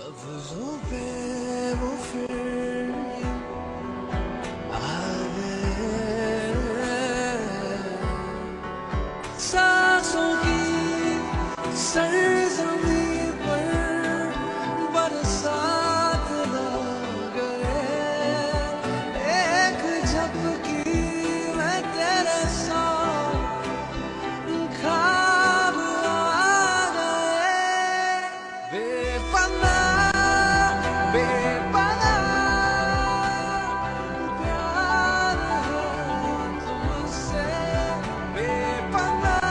लफ्जों पे वो फिर आ गए सांसों की सरजमी पर बरसात ला गए एक झपकी में तेरे साथ ख्वाब आ गए बेपनाह बेपनाह प्यार है तुमसे बेपनाह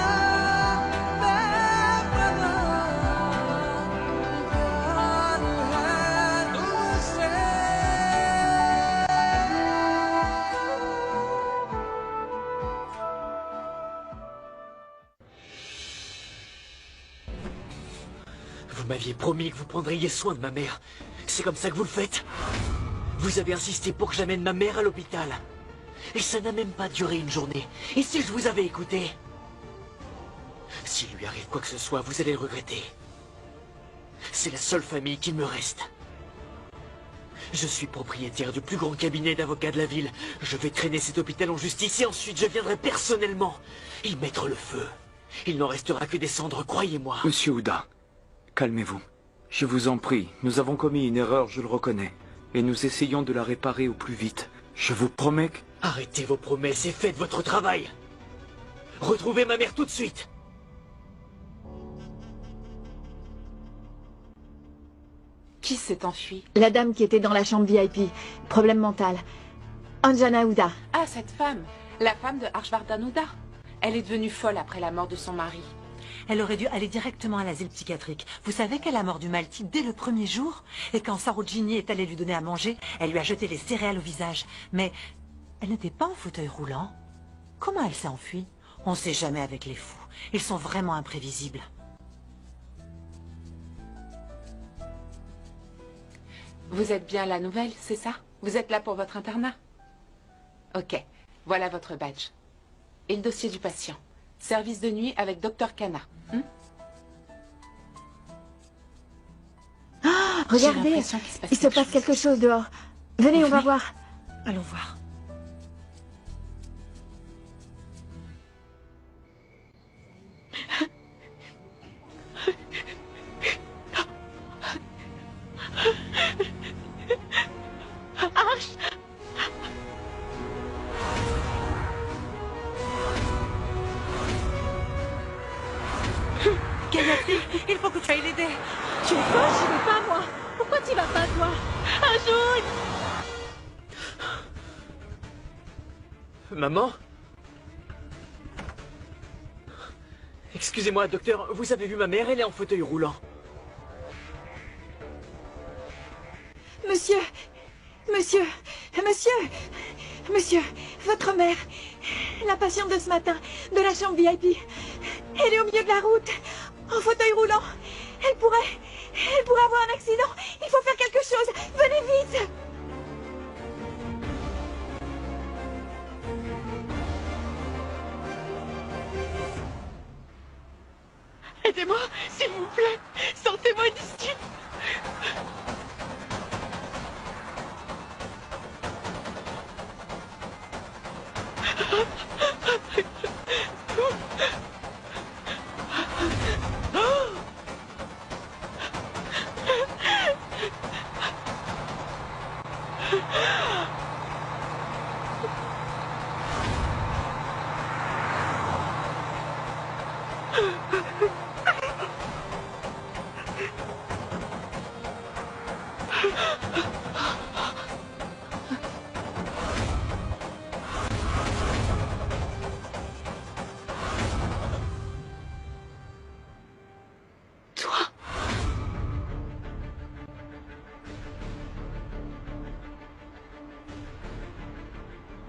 बेपनाह प्यार है तुमसे Vous m'aviez promis que vous prendriez soin de ma mère. C'est comme ça que vous le faites? Vous avez insisté pour que j'amène ma mère à l'hôpital. Et ça n'a même pas duré une journée. Et si je vous avais écouté? S'il lui arrive quoi que ce soit, vous allez le regretter. C'est la seule famille qui me reste. Je suis propriétaire du plus grand cabinet d'avocats de la ville. Je vais traîner cet hôpital en justice et ensuite je viendrai personnellement y mettre le feu. Il n'en restera que des cendres, croyez-moi. Monsieur Ouda, calmez-vous. Je vous en prie, nous avons commis une erreur, je le reconnais. Et nous essayons de la réparer au plus vite. Je vous promets que... Arrêtez vos promesses et faites votre travail. Retrouvez ma mère tout de suite. Qui s'est enfui? La dame qui était dans la chambre VIP. Problème mental. Anjana Ouda. Ah, cette femme. La femme de Harshvardhan Ouda. Elle est devenue folle après la mort de son mari. Elle aurait dû aller directement à l'asile psychiatrique. Vous savez qu'elle a mordu Malti dès le premier jour? Et quand Sarojini est allée lui donner à manger, elle lui a jeté les céréales au visage. Mais elle n'était pas en fauteuil roulant. Comment elle s'est enfuie? On ne sait jamais avec les fous. Ils sont vraiment imprévisibles. Vous êtes bien la nouvelle, c'est ça? Vous êtes là pour votre internat? Ok, voilà votre badge. Et le dossier du patient. Service de nuit avec Dr Khanna. Regardez, l'impression qu'il il se passe quelque chose dehors. Venez, on va voir. Allons voir. Gayatri, il faut que tu ailles l'aider. Tu es folle, je vais pas, moi. Pourquoi tu vas pas, toi? Ajoute. Maman? Excusez-moi, docteur, vous avez vu ma mère? Elle est en fauteuil roulant. Monsieur, monsieur, monsieur, votre mère, la patiente de ce matin, de la chambre VIP, elle est au milieu de la route, en fauteuil roulant. Elle pourrait avoir un accident. Il faut faire quelque chose. Venez vite. Aidez-moi, s'il vous plaît. Sortez-moi d'ici.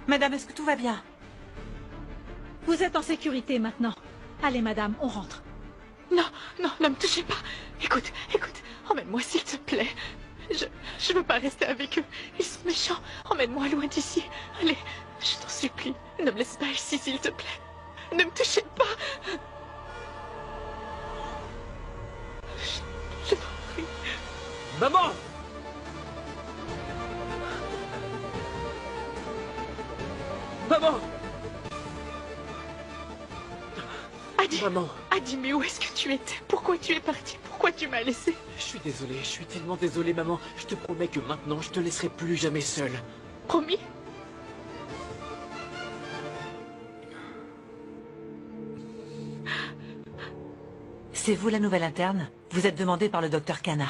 Madame, est-ce que tout va bien? Vous êtes en sécurité maintenant. Allez, madame, on rentre. Non, non, ne me touchez pas. Écoute, emmène-moi s'il te plaît. Je veux pas rester avec eux. Ils sont méchants. Emmène-moi loin d'ici. Allez, je t'en supplie. Ne me laisse pas ici, s'il te plaît. Ne me touchez pas. Je t'en prie. Maman! Maman! Adi, Maman! Adi, mais où est-ce que tu étais? Pourquoi tu es parti? Pourquoi tu m'as laissé? Je suis désolé, je suis tellement désolé, maman. Je te promets que maintenant, je te laisserai plus jamais seule. Promis? C'est vous la nouvelle interne? Vous êtes demandée par le docteur Kana.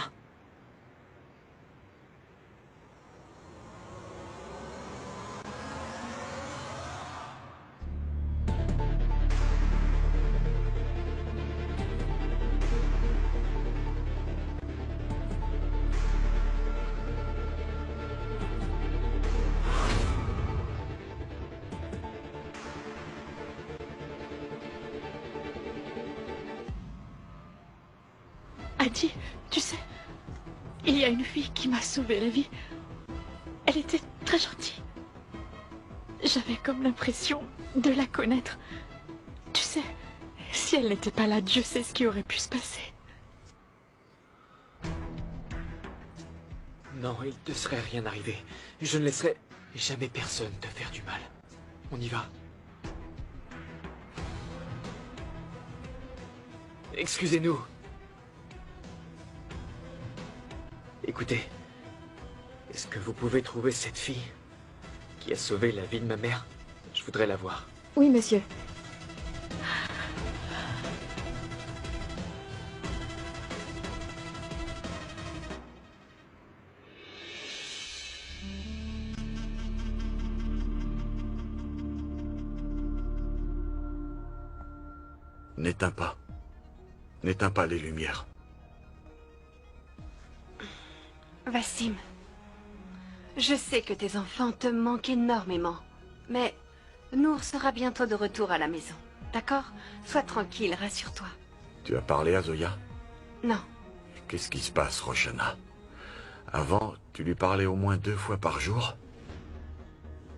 Adi, tu sais, il y a une fille qui m'a sauvé la vie. Elle était très gentille. J'avais comme l'impression de la connaître. Tu sais, si elle n'était pas là, Dieu sait ce qui aurait pu se passer. Non, il ne serait rien arrivé. Je ne laisserai jamais personne te faire du mal. On y va. Excusez-nous. Écoutez, est-ce que vous pouvez trouver cette fille qui a sauvé la vie de ma mère? Je voudrais la voir. Oui, monsieur. N'éteins pas. N'éteins pas les lumières. Wassim, je sais que tes enfants te manquent énormément, mais Nour sera bientôt de retour à la maison, d'accord? Sois tranquille, rassure-toi. Tu as parlé à Zoya? Non, Qu'est-ce qui se passe, Roshana? Avant, tu lui parlais au moins 2 fois par jour.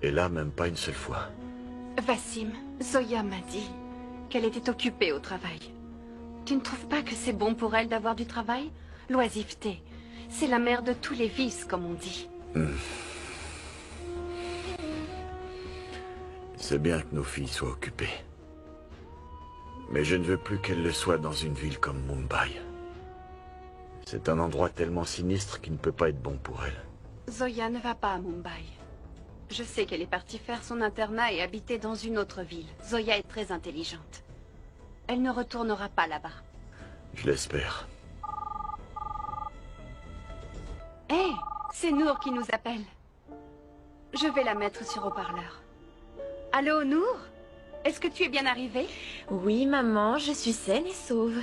Et là, même pas une seule fois. Wassim, Zoya m'a dit qu'elle était occupée au travail. Tu ne trouves pas que c'est bon pour elle d'avoir du travail? L'oisiveté, c'est la mère de tous les vices, comme on dit. C'est bien que nos filles soient occupées. Mais je ne veux plus qu'elles le soient dans une ville comme Mumbai. C'est un endroit tellement sinistre qui ne peut pas être bon pour elles. Zoya ne va pas à Mumbai. Je sais qu'elle est partie faire son internat et habiter dans une autre ville. Zoya est très intelligente. Elle ne retournera pas là-bas. Je l'espère. Hé, c'est Nour qui nous appelle. Je vais la mettre sur haut-parleur. Allô, Nour? Est-ce que tu es bien arrivée? Oui, maman, je suis saine et sauve.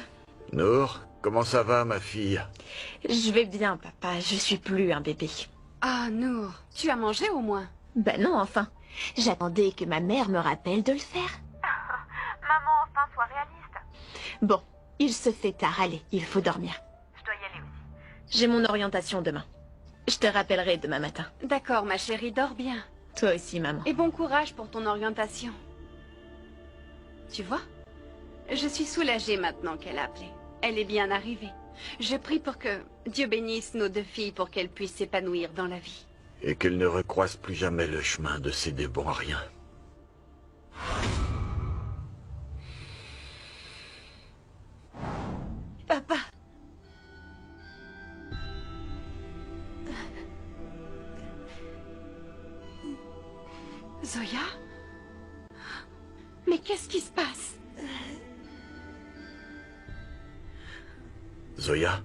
Nour, comment ça va, ma fille? Je vais bien, papa, je suis plus un bébé. Ah, Nour, tu as mangé au moins? Ben non, enfin. J'attendais que ma mère me rappelle de le faire. Maman, enfin, sois réaliste. Bon, il se fait tard, allez, il faut dormir. Je dois y aller aussi. J'ai mon orientation demain. Je te rappellerai demain matin. D'accord, ma chérie, dors bien. Toi aussi, maman. Et bon courage pour ton orientation. Tu vois? Je suis soulagée maintenant qu'elle a appelé. Elle est bien arrivée. Je prie pour que Dieu bénisse nos 2 filles pour qu'elles puissent s'épanouir dans la vie. Et qu'elles ne recroisent plus jamais le chemin de ces démons à rien. Papa. Zoya? Mais qu'est-ce qui se passe? Zoya?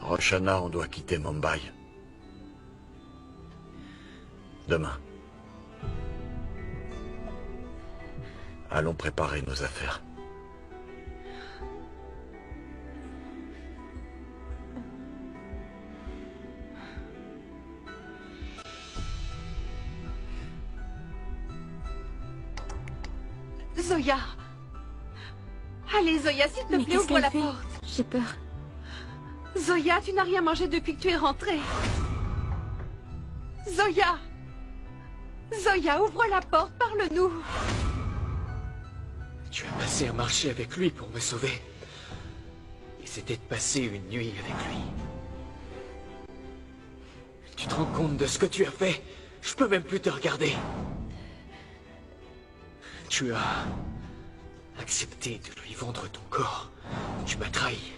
Roshana, on doit quitter Mumbai. Demain. Allons préparer nos affaires. Zoya! Allez, Zoya, s'il te Mais plaît, qu'est-ce ouvre la qu'elle fait? porte. J'ai peur. Zoya, tu n'as rien mangé depuis que tu es rentrée. Zoya! Zoya, ouvre la porte, parle-nous. Tu as passé un marché avec lui pour me sauver. Et c'était de passer une nuit avec lui. Tu te rends compte de ce que tu as fait? Je peux même plus te regarder. Tu as accepté de lui vendre ton corps. Tu m'as trahi.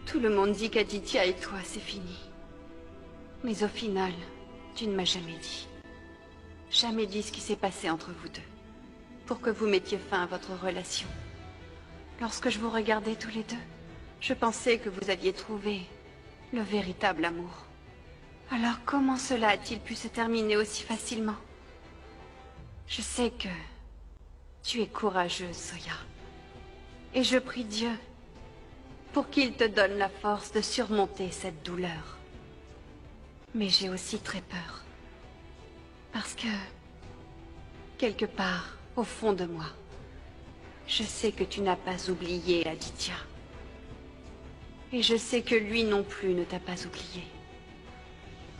Tout le monde dit qu'Aditya et toi, c'est fini. Mais au final, tu ne m'as jamais dit. Jamais dit ce qui s'est passé entre vous deux. Pour que vous mettiez fin à votre relation. Lorsque je vous regardais tous les deux, je pensais que vous aviez trouvé le véritable amour. Alors comment cela a-t-il pu se terminer aussi facilement? Je sais que tu es courageuse, Zoya. Et je prie Dieu pour qu'il te donne la force de surmonter cette douleur. Mais j'ai aussi très peur. Parce que, quelque part, au fond de moi, je sais que tu n'as pas oublié Aditya. Et je sais que lui non plus ne t'a pas oublié.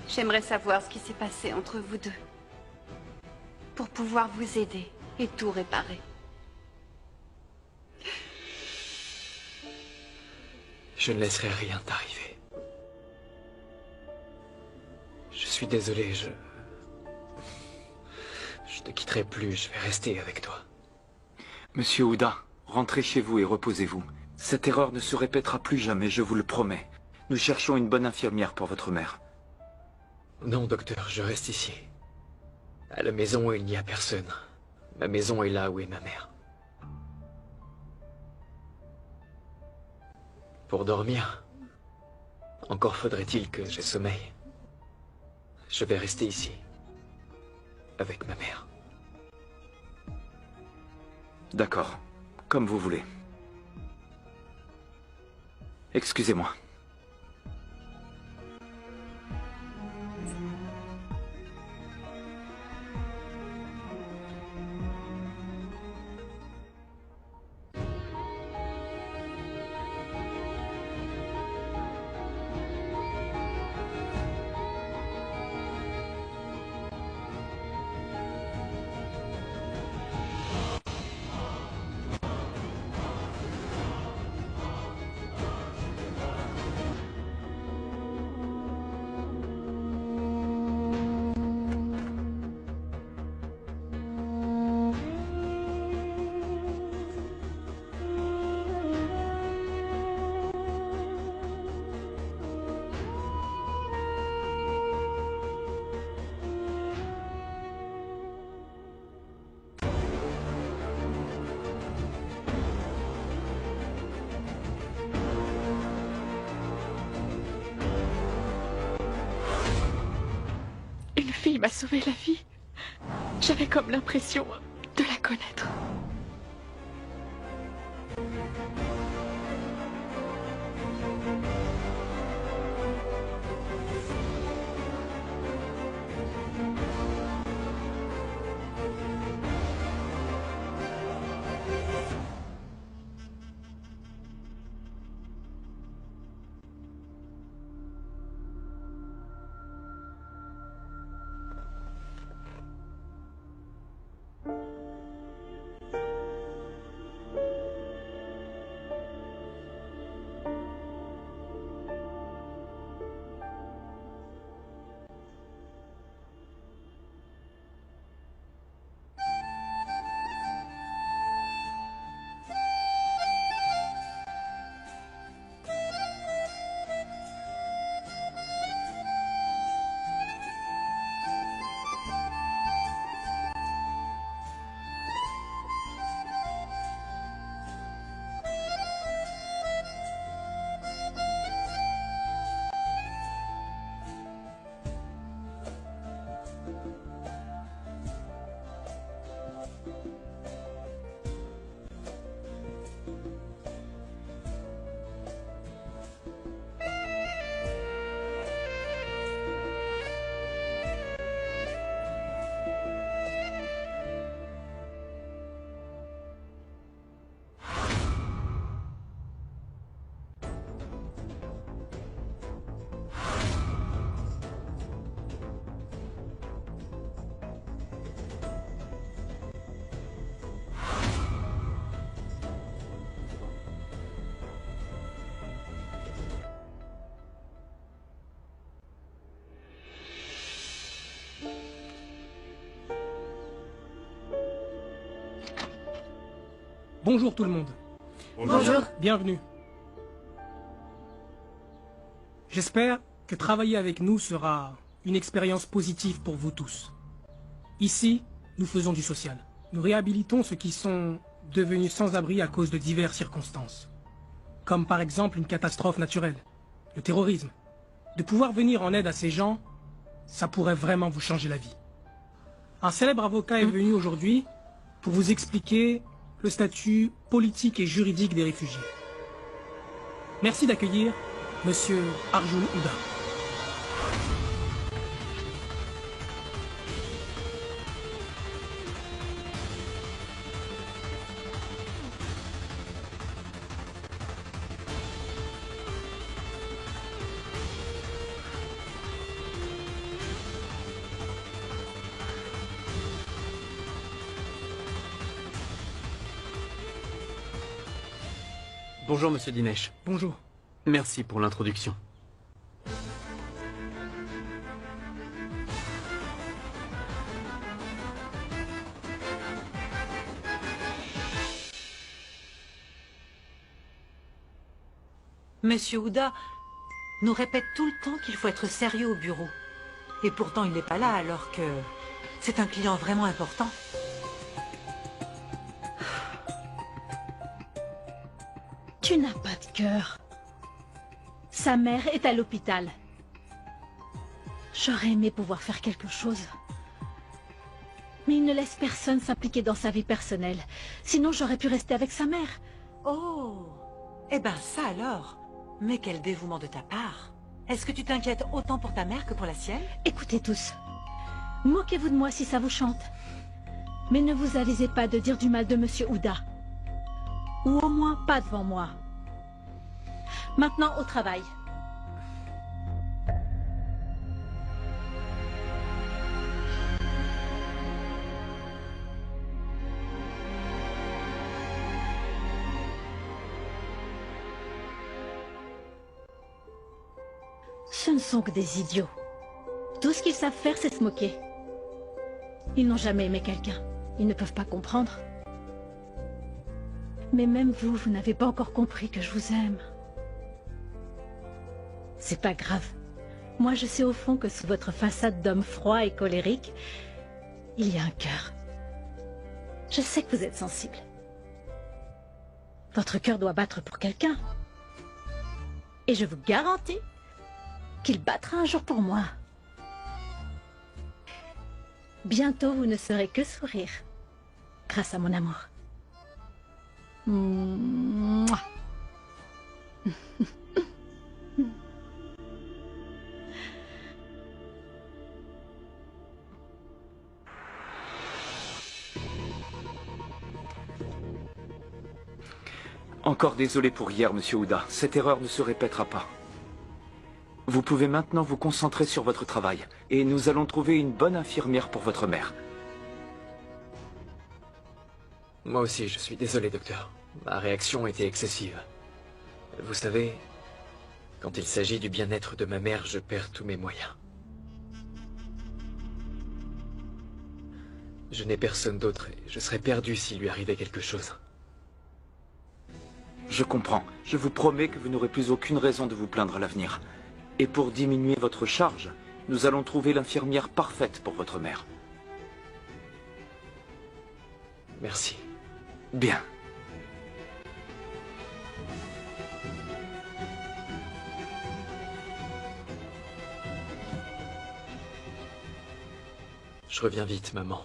J'aimerais savoir ce qui s'est passé entre vous deux. Pour pouvoir vous aider et tout réparer. Je ne laisserai rien t'arriver. Je suis désolé, je te quitterai plus, je vais rester avec toi. Monsieur Ouda, rentrez chez vous et reposez-vous. Cette erreur ne se répétera plus jamais, je vous le promets. Nous cherchons une bonne infirmière pour votre mère. Non, docteur, je reste ici. À la maison, il n'y a personne. Ma maison est là où est ma mère. Pour dormir, encore faudrait-il que j'aie sommeil. Je vais rester ici, avec ma mère. D'accord, comme vous voulez. Excusez-moi. Une fille m'a sauvé la vie. J'avais comme l'impression de la connaître. Bonjour tout le monde. Bonjour. Bienvenue. J'espère que travailler avec nous sera une expérience positive pour vous tous. Ici, nous faisons du social. Nous réhabilitons ceux qui sont devenus sans-abri à cause de diverses circonstances. Comme par exemple une catastrophe naturelle, le terrorisme. De pouvoir venir en aide à ces gens, ça pourrait vraiment vous changer la vie. Un célèbre avocat est venu aujourd'hui pour vous expliquer le statut politique et juridique des réfugiés. Merci d'accueillir Monsieur Arjun Huda. Bonjour, monsieur Dinesh. Bonjour. Merci pour l'introduction. Monsieur Huda nous répète tout le temps qu'il faut être sérieux au bureau. Et pourtant, il n'est pas là alors que c'est un client vraiment important. Tu n'as pas de cœur. Sa mère est à l'hôpital. J'aurais aimé pouvoir faire quelque chose. Mais il ne laisse personne s'impliquer dans sa vie personnelle. Sinon, j'aurais pu rester avec sa mère. Oh, eh ben ça alors. Mais quel dévouement de ta part. Est-ce que tu t'inquiètes autant pour ta mère que pour la sienne? Écoutez tous. Moquez-vous de moi si ça vous chante. Mais ne vous avisez pas de dire du mal de Monsieur Huda. Ou au moins pas devant moi. Maintenant au travail. Ce ne sont que des idiots. Tout ce qu'ils savent faire, c'est se moquer. Ils n'ont jamais aimé quelqu'un. Ils ne peuvent pas comprendre. Mais même vous, vous n'avez pas encore compris que je vous aime. C'est pas grave. Moi, je sais au fond que sous votre façade d'homme froid et colérique, il y a un cœur. Je sais que vous êtes sensible. Votre cœur doit battre pour quelqu'un. Et je vous garantis qu'il battra un jour pour moi. Bientôt, vous ne serez que sourire, grâce à mon amour. Mouah. Encore désolé pour hier, monsieur Huda. Cette erreur ne se répétera pas. Vous pouvez maintenant vous concentrer sur votre travail. Et nous allons trouver une bonne infirmière pour votre mère. Moi aussi, je suis désolé, docteur. Ma réaction était excessive. Vous savez, quand il s'agit du bien-être de ma mère, je perds tous mes moyens. Je n'ai personne d'autre et je serais perdu s'il lui arrivait quelque chose. Je comprends. Je vous promets que vous n'aurez plus aucune raison de vous plaindre à l'avenir. Et pour diminuer votre charge, nous allons trouver l'infirmière parfaite pour votre mère. Merci. Bien. Je reviens vite, maman.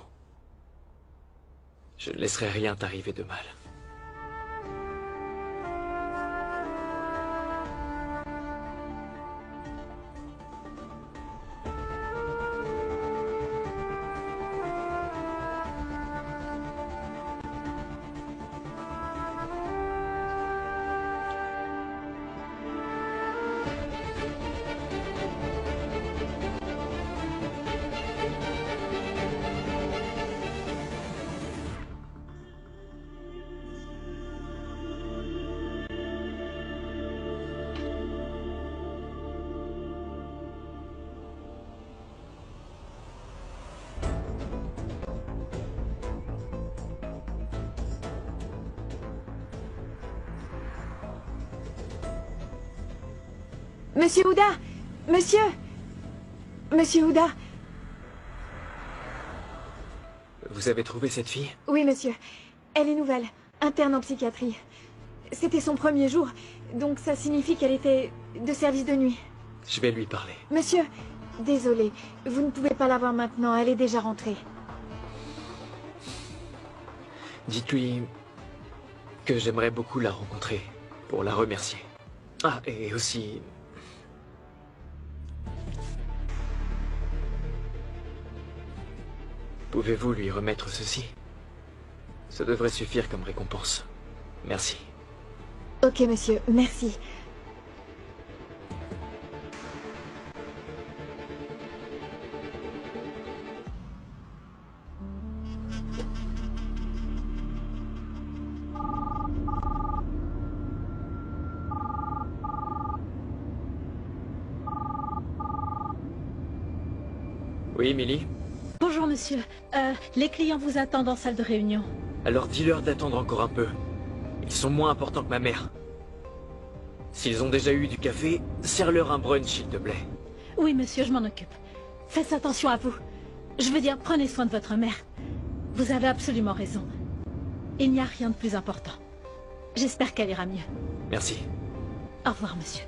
Je ne laisserai rien t'arriver de mal. Monsieur Ouda! Monsieur! Monsieur Ouda! Vous avez trouvé cette fille? Oui, monsieur. Elle est nouvelle, interne en psychiatrie. C'était son premier jour, donc ça signifie qu'elle était de service de nuit. Je vais lui parler. Monsieur, désolé, vous ne pouvez pas la voir maintenant, elle est déjà rentrée. Dites-lui que j'aimerais beaucoup la rencontrer pour la remercier. Ah, et aussi... Pouvez-vous lui remettre ceci? Ça devrait suffire comme récompense. Merci. Ok, monsieur, merci. Oui, Millie? Bonjour, monsieur. Les clients vous attendent en salle de réunion. Alors dis-leur d'attendre encore un peu. Ils sont moins importants que ma mère. S'ils ont déjà eu du café, serre-leur un brunch, s'il te plaît. Oui, monsieur, je m'en occupe. Faites attention à vous. Je veux dire, prenez soin de votre mère. Vous avez absolument raison. Il n'y a rien de plus important. J'espère qu'elle ira mieux. Merci. Au revoir, monsieur.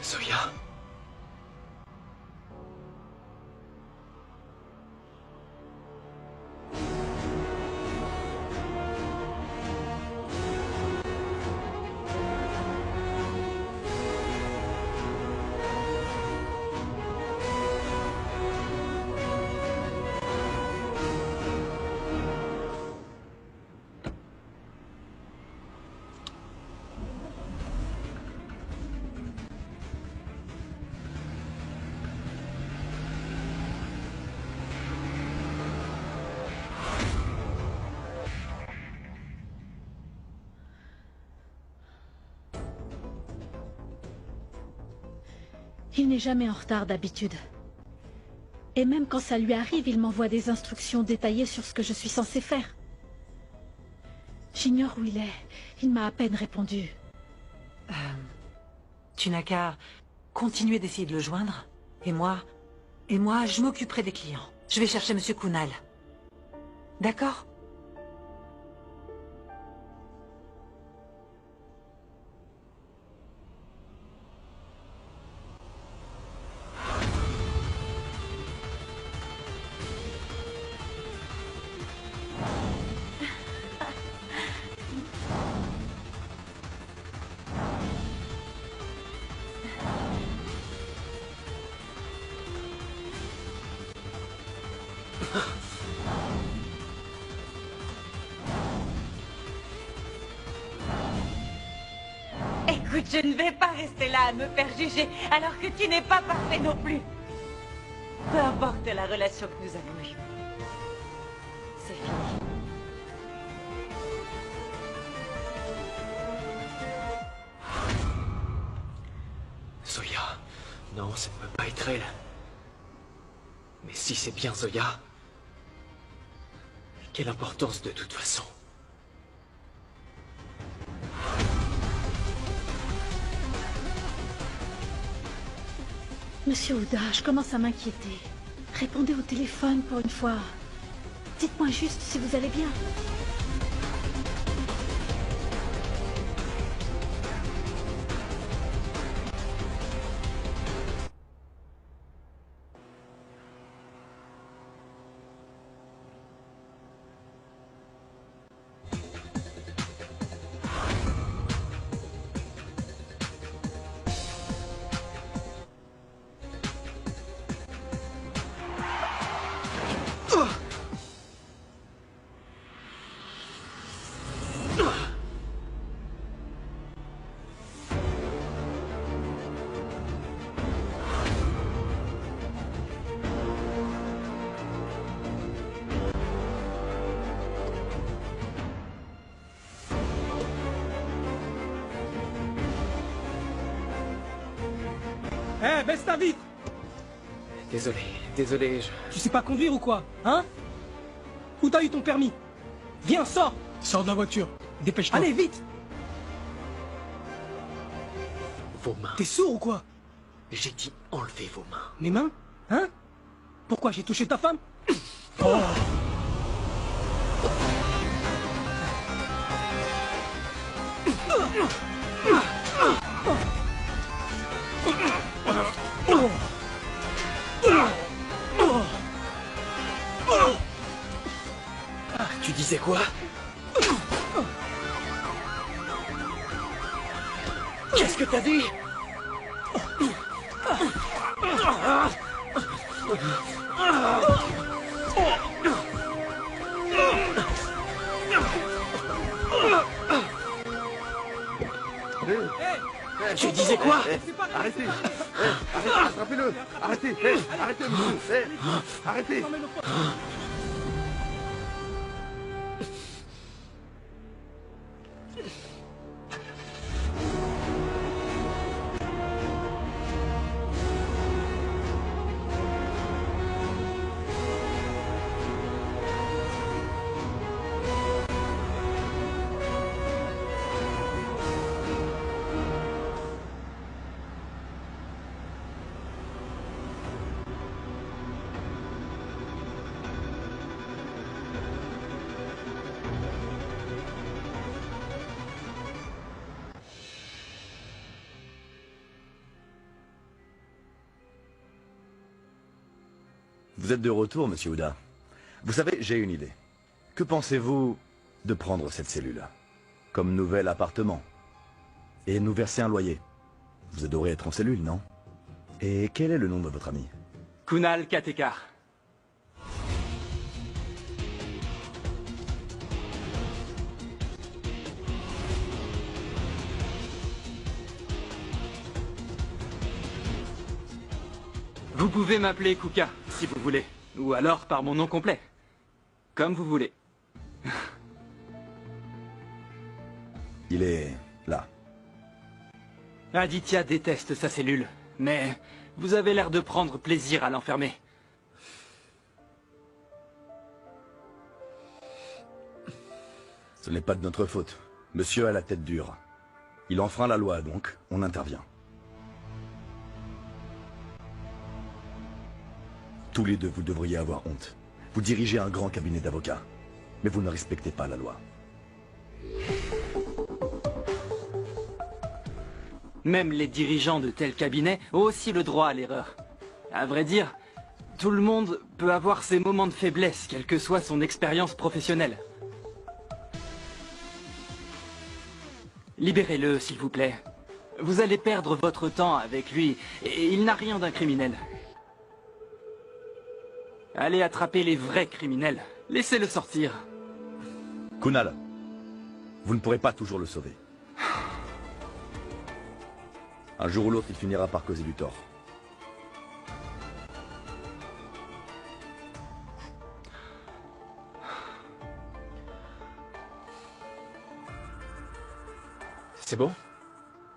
Zoya. Il n'est jamais en retard d'habitude. Et même quand ça lui arrive, il m'envoie des instructions détaillées sur ce que je suis censée faire. J'ignore où il est. Il m'a à peine répondu. Tu n'as qu'à continuer d'essayer de le joindre. Et moi, je m'occuperai des clients. Je vais chercher Monsieur Kunal. D'accord ? Écoute, je ne vais pas rester là à me faire juger alors que tu n'es pas parfait non plus. Peu importe la relation que nous avons eue. C'est fini. Zoya. Non, ça ne peut pas être elle. Mais si c'est bien Zoya... Quelle importance de toute façon? Monsieur Ouda, je commence à m'inquiéter. Répondez au téléphone pour une fois. Dites-moi juste si vous allez bien. Eh, baisse ta vitre! Désolé, Tu sais pas conduire ou quoi? Hein? Où t'as eu ton permis? Viens, sors! Sors de la voiture. Dépêche-toi. Allez, vite! Vos mains. T'es sourd ou quoi? J'ai dit enlevez vos mains. Mes mains? Hein? Pourquoi, j'ai touché ta femme? Oh. Tu disais quoi? Qu'est-ce que t'as dit? Tu disais quoi? Arrêtez! Arrêtez, attrapez-le! Arrêtez! Arrêtez, monsieur! Arrêtez! Vous êtes de retour, monsieur Ouda. Vous savez, j'ai une idée. Que pensez-vous de prendre cette cellule comme nouvel appartement et nous verser un loyer? Vous adorez être en cellule, non? Et quel est le nom de votre ami? Kunal Katekar. Vous pouvez m'appeler Kuka, si vous voulez. Ou alors par mon nom complet. Comme vous voulez. Il est là. Aditya déteste sa cellule, mais vous avez l'air de prendre plaisir à l'enfermer. Ce n'est pas de notre faute. Monsieur a la tête dure. Il enfreint la loi, donc on intervient. Tous les deux, vous devriez avoir honte. Vous dirigez un grand cabinet d'avocats, mais vous ne respectez pas la loi. Même les dirigeants de tels cabinets ont aussi le droit à l'erreur. À vrai dire, tout le monde peut avoir ses moments de faiblesse, quelle que soit son expérience professionnelle. Libérez-le, s'il vous plaît. Vous allez perdre votre temps avec lui, et il n'a rien d'un criminel. Allez attraper les vrais criminels. Laissez-le sortir. Kunal, vous ne pourrez pas toujours le sauver. Un jour ou l'autre, il finira par causer du tort. C'est bon?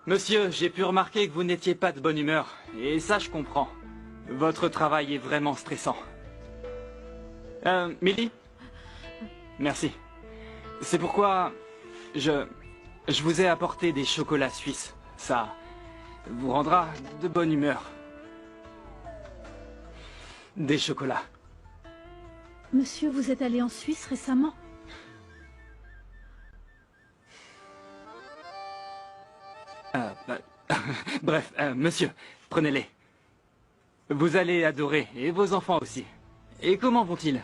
Monsieur, j'ai pu remarquer que vous n'étiez pas de bonne humeur. Et ça, je comprends. Votre travail est vraiment stressant. Millie? Merci. C'est pourquoi je vous ai apporté des chocolats suisses. Ça vous rendra de bonne humeur. Des chocolats. Monsieur, vous êtes allé en Suisse récemment? Bref, monsieur, prenez-les. Vous allez adorer, et vos enfants aussi. Et comment vont-ils?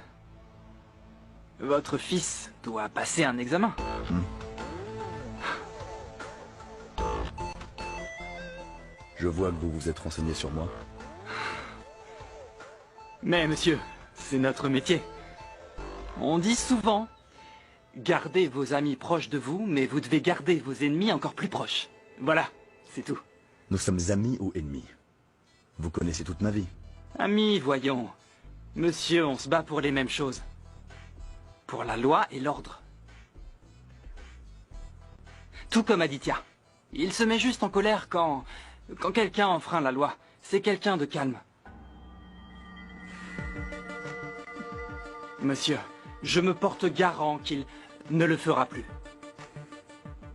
Votre fils doit passer un examen. Je vois que vous vous êtes renseigné sur moi. Mais monsieur, c'est notre métier. On dit souvent, gardez vos amis proches de vous, mais vous devez garder vos ennemis encore plus proches. Voilà, c'est tout. Nous sommes amis ou ennemis? Vous connaissez toute ma vie. Amis, voyons. Monsieur, on se bat pour les mêmes choses. Pour la loi et l'ordre. Tout comme Aditya. Il se met juste en colère quand quelqu'un enfreint la loi. c'est quelqu'un de calme. Monsieur, je me porte garant qu'il ne le fera plus.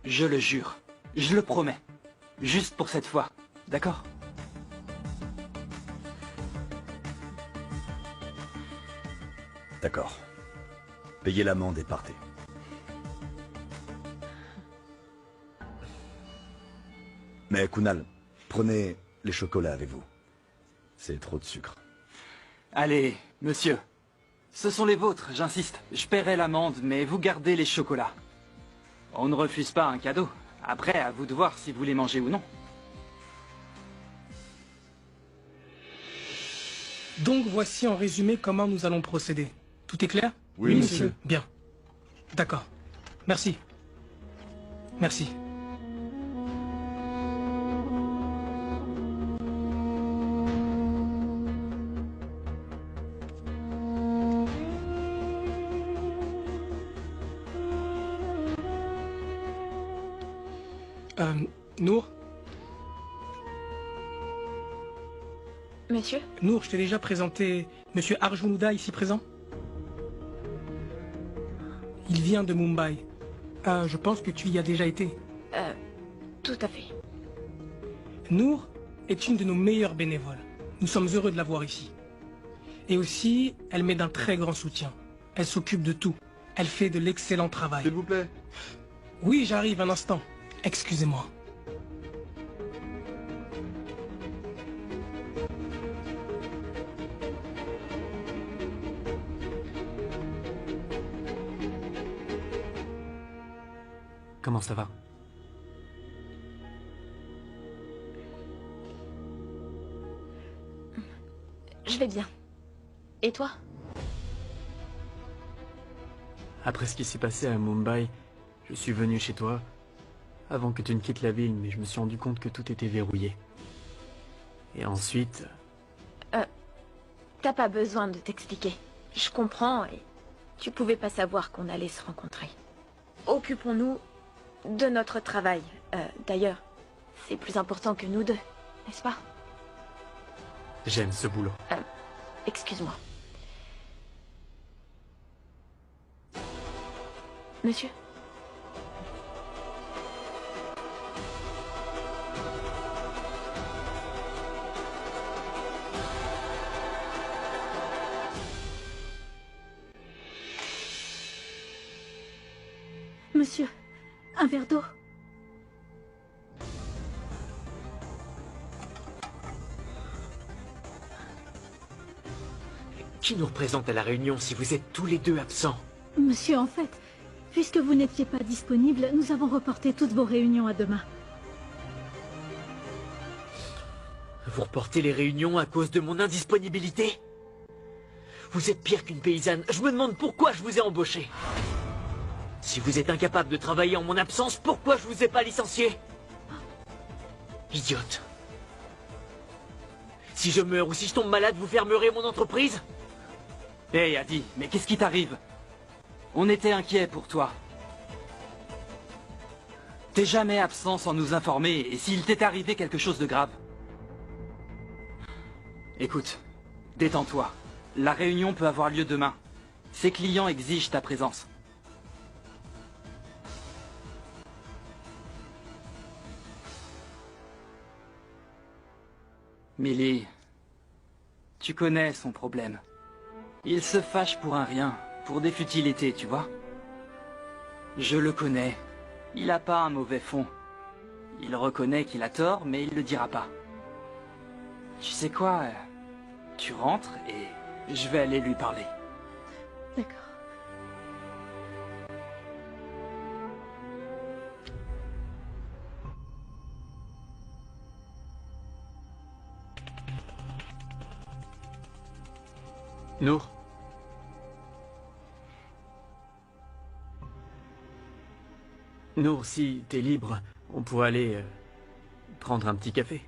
Je le jure, je le promets. Juste pour cette fois, d'accord? D'accord. Payez l'amende et partez. Mais Kunal, prenez les chocolats avec vous. C'est trop de sucre. Allez, monsieur. Ce sont les vôtres, j'insiste. Je paierai l'amende, mais vous gardez les chocolats. On ne refuse pas un cadeau. Après, à vous de voir si vous les mangez ou non. Donc voici en résumé comment nous allons procéder. Tout est clair? Oui, monsieur. Bien. D'accord. Merci. Merci. Nour? Monsieur? Nour, je t'ai déjà présenté Monsieur Arjun Hooda ici présent? Il vient de Mumbai. Je pense que tu y as déjà été. Tout à fait. Nour est une de nos meilleures bénévoles. Nous sommes heureux de la voir ici. Et aussi, elle m'est d'un très grand soutien. Elle s'occupe de tout. Elle fait de l'excellent travail. S'il vous plaît. Oui, j'arrive un instant. Excusez-moi. Comment ça va? Je vais bien. Et toi? Après ce qui s'est passé à Mumbai, je suis venu chez toi avant que tu ne quittes la ville, mais je me suis rendu compte que tout était verrouillé. Et ensuite... T'as pas besoin de t'expliquer. Je comprends et tu pouvais pas savoir qu'on allait se rencontrer. Occupons-nous de notre travail. D'ailleurs, c'est plus important que nous deux, n'est-ce pas? J'aime ce boulot. Excuse-moi. Monsieur? Monsieur, un verre d'eau. Qui nous représente à la réunion si vous êtes tous les deux absents? Monsieur, en fait, puisque vous n'étiez pas disponible, nous avons reporté toutes vos réunions à demain. Vous reportez les réunions à cause de mon indisponibilité? Vous êtes pire qu'une paysanne. Je me demande pourquoi je vous ai embauché. Si vous êtes incapable de travailler en mon absence, pourquoi je vous ai pas licencié? Idiote. Si je meurs ou si je tombe malade, vous fermerez mon entreprise? Hé, Adi, mais qu'est-ce qui t'arrive? On était inquiets pour toi. T'es jamais absent sans nous informer, et s'il t'est arrivé quelque chose de grave? Écoute, détends-toi. La réunion peut avoir lieu demain. Ces clients exigent ta présence. Millie, tu connais son problème. Il se fâche pour un rien, pour des futilités, tu vois. Je le connais. Il a pas un mauvais fond. Il reconnaît qu'il a tort, mais il le dira pas. Tu sais quoi? Tu rentres et je vais aller lui parler. D'accord. Nour? Nour, si t'es libre, on pourrait aller prendre un petit café.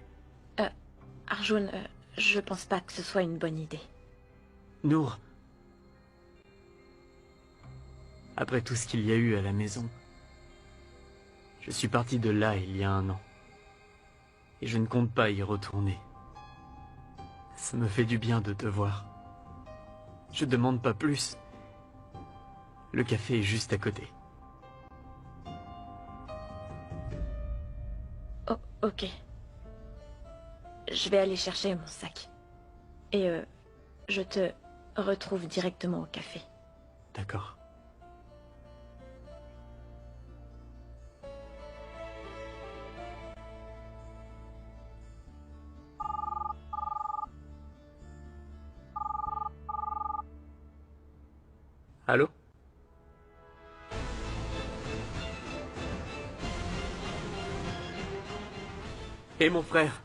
Arjun, je pense pas que ce soit une bonne idée. Nour, après tout ce qu'il y a eu à la maison, je suis parti de là il y a 1 an. Et je ne compte pas y retourner. Ça me fait du bien de te voir. Je demande pas plus. Le café est juste à côté. Oh, ok. Je vais aller chercher mon sac. Et je te retrouve directement au café. D'accord. Allô? Et mon frère?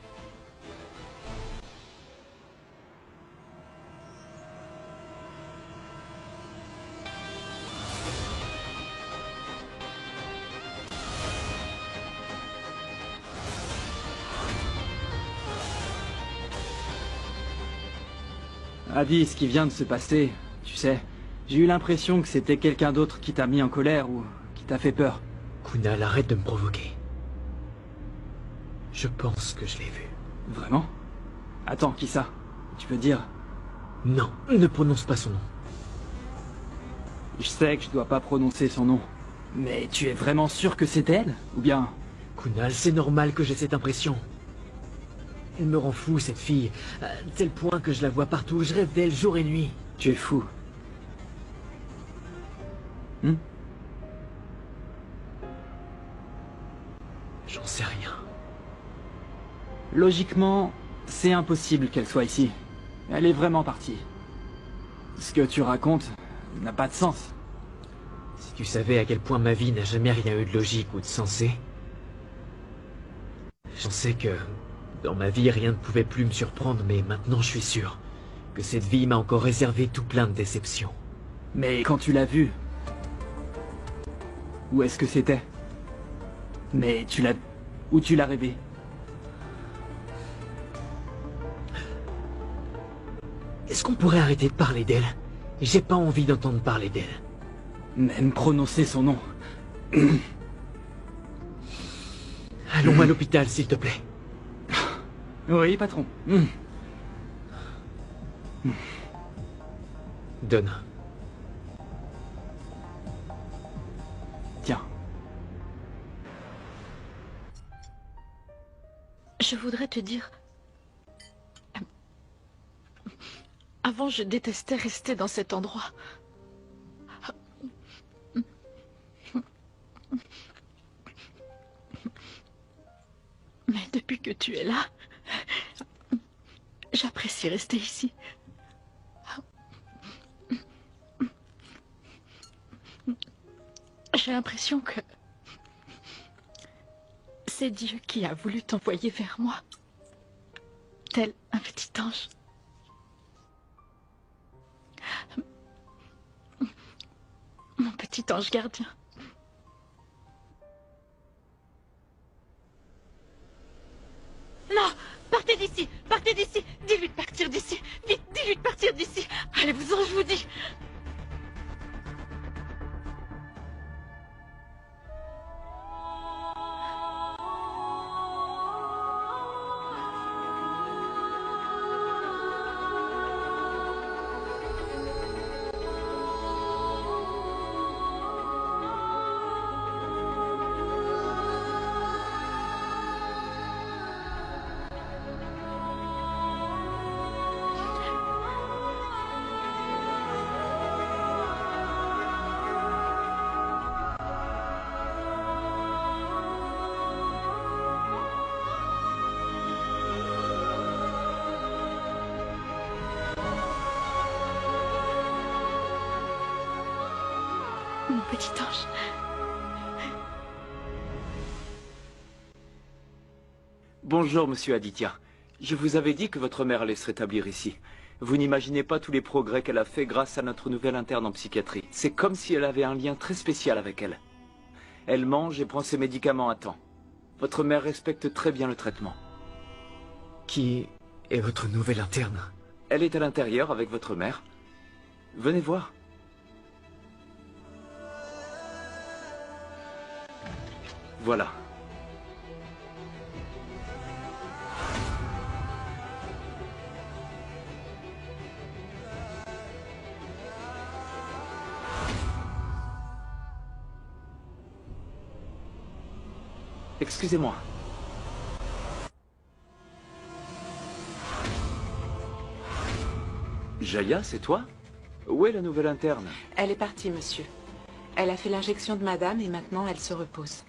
Adi, ce qui vient de se passer, tu sais, j'ai eu l'impression que c'était quelqu'un d'autre qui t'a mis en colère ou qui t'a fait peur. Kunal, arrête de me provoquer. Je pense que je l'ai vu. Vraiment? Attends, qui ça? Tu peux dire? Non, ne prononce pas son nom. Je sais que je dois pas prononcer son nom. Mais tu es vraiment sûr que c'est elle? Ou bien... Kunal, c'est normal que j'ai cette impression. Elle me rend fou, cette fille, à tel point que je la vois partout. Je rêve d'elle jour et nuit. Tu es fou. J'en sais rien. Logiquement, c'est impossible qu'elle soit ici. Elle est vraiment partie. Ce que tu racontes n'a pas de sens. Si tu savais à quel point ma vie n'a jamais rien eu de logique ou de sensé. J'en sais que dans ma vie rien ne pouvait plus me surprendre, mais maintenant je suis sûr que cette vie m'a encore réservé tout plein de déceptions. Mais quand tu l'as vue, où est-ce que c'était? Mais tu l'as... Où tu l'as rêvé? Est-ce qu'on pourrait arrêter de parler d'elle? J'ai pas envie d'entendre parler d'elle. Même prononcer son nom. Allons à l'hôpital, s'il te plaît. Oui, patron. Donne. Tiens. Je voudrais te dire... Avant, je détestais rester dans cet endroit. Mais depuis que tu es là, j'apprécie rester ici. J'ai l'impression que c'est Dieu qui a voulu t'envoyer vers moi, tel un petit ange. Mon petit ange gardien. Non! Partez d'ici! Partez d'ici! Dis-lui de partir d'ici! Vite, dis-lui de partir d'ici! Allez-vous-en, je vous dis! Mon petit ange. Bonjour, monsieur Aditya. Je vous avais dit que votre mère allait se rétablir ici. Vous n'imaginez pas tous les progrès qu'elle a fait grâce à notre nouvelle interne en psychiatrie. C'est comme si elle avait un lien très spécial avec elle. Elle mange et prend ses médicaments à temps. Votre mère respecte très bien le traitement. Qui est votre nouvelle interne? Elle est à l'intérieur avec votre mère. Venez voir. Voilà. Excusez-moi. Jaya, c'est toi? Où est la nouvelle interne? Elle est partie, monsieur. Elle a fait l'injection de madame et maintenant elle se repose.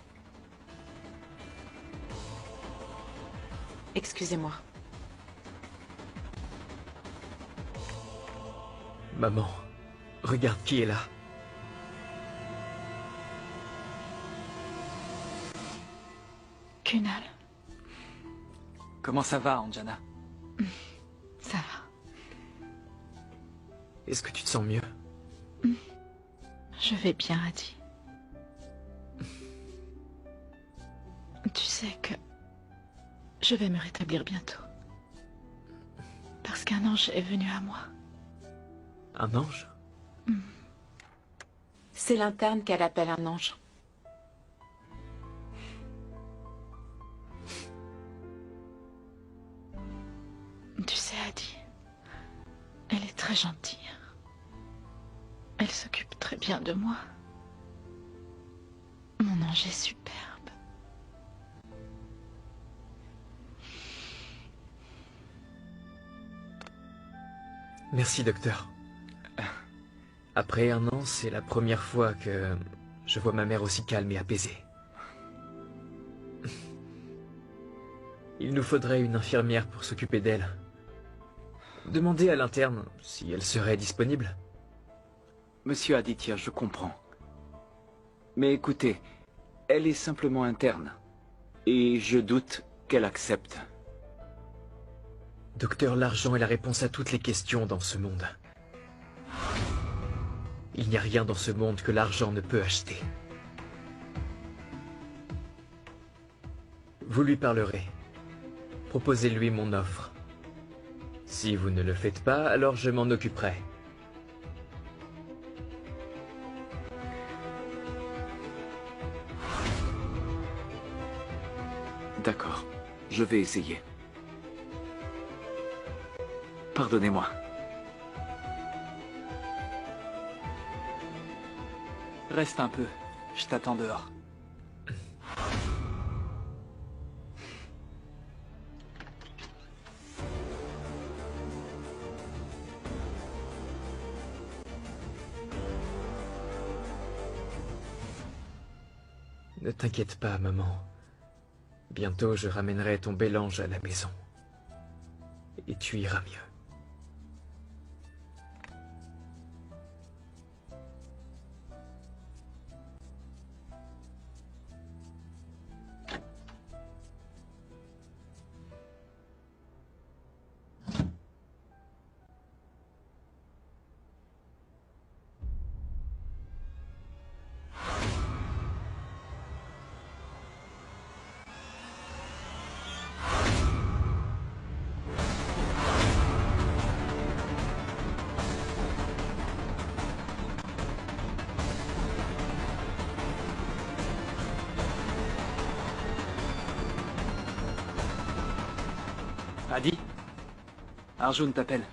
Excusez-moi. Maman, regarde qui est là. Kunal, Comment ça va, Anjana? ça va. Est-ce que tu te sens mieux? Je vais bien, Adi. Tu sais que je vais me rétablir bientôt. Parce qu'un ange est venu à moi. Un ange? C'est l'interne qu'elle appelle un ange. Tu sais, Adi, elle est très gentille. Elle s'occupe très bien de moi. Mon ange est superbe. Merci, docteur. Après un an, c'est la première fois que je vois ma mère aussi calme et apaisée. Il nous faudrait une infirmière pour s'occuper d'elle. Demandez à l'interne si elle serait disponible. Monsieur Aditya, je comprends. Mais écoutez, elle est simplement interne. Et je doute qu'elle accepte. Docteur, l'argent est la réponse à toutes les questions dans ce monde. Il n'y a rien dans ce monde que l'argent ne peut acheter. Vous lui parlerez. Proposez-lui mon offre. Si vous ne le faites pas, alors je m'en occuperai. D'accord, je vais essayer. Pardonnez-moi. Reste un peu, je t'attends dehors. Ne t'inquiète pas, maman. Bientôt, je ramènerai ton bel ange à la maison. Et tu iras mieux. Adi, Arjun t'appelle.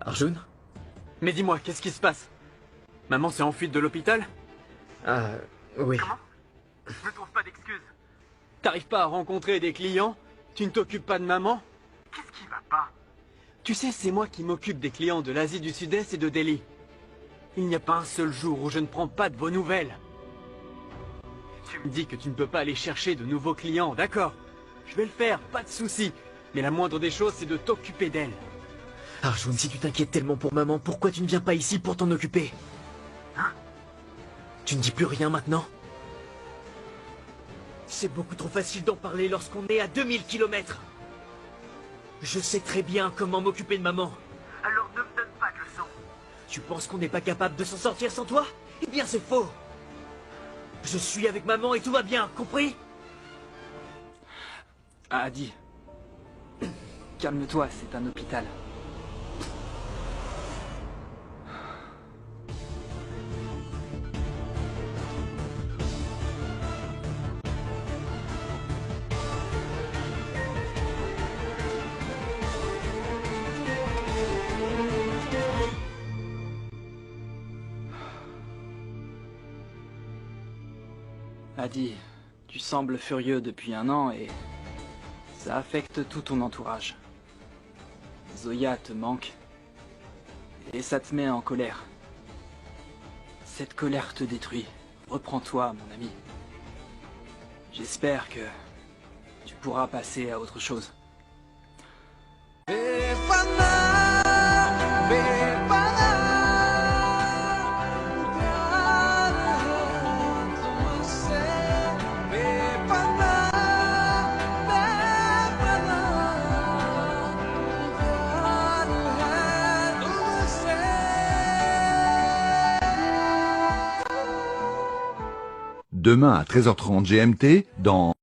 Arjun? Mais dis-moi, qu'est-ce qui se passe? Maman s'est enfuie de l'hôpital? Ah, oui. Je ne trouve pas d'excuses. T'arrives pas à rencontrer des clients? Tu ne t'occupes pas de maman? Qu'est-ce qui va pas? Tu sais, c'est moi qui m'occupe des clients de l'Asie du Sud-Est et de Delhi. Il n'y a pas un seul jour où je ne prends pas de vos nouvelles. Tu me dis que tu ne peux pas aller chercher de nouveaux clients, d'accord? Je vais le faire, pas de souci. Mais la moindre des choses, c'est de t'occuper d'elle. Arjun, si tu t'inquiètes tellement pour maman, pourquoi tu ne viens pas ici pour t'en occuper? Hein? Tu ne dis plus rien maintenant? C'est beaucoup trop facile d'en parler lorsqu'on est à 2000 km. Je sais très bien comment m'occuper de maman. Alors ne me donne pas de leçons. Tu penses qu'on n'est pas capable de s'en sortir sans toi? Eh bien c'est faux. Je suis avec maman et tout va bien, compris? Adi, calme-toi, c'est un hôpital. Adi, tu sembles furieux depuis 1 an et ça affecte tout ton entourage. Zoya te manque et ça te met en colère. Cette colère te détruit. Reprends-toi, mon ami. J'espère que tu pourras passer à autre chose. Demain à 13h30 GMT dans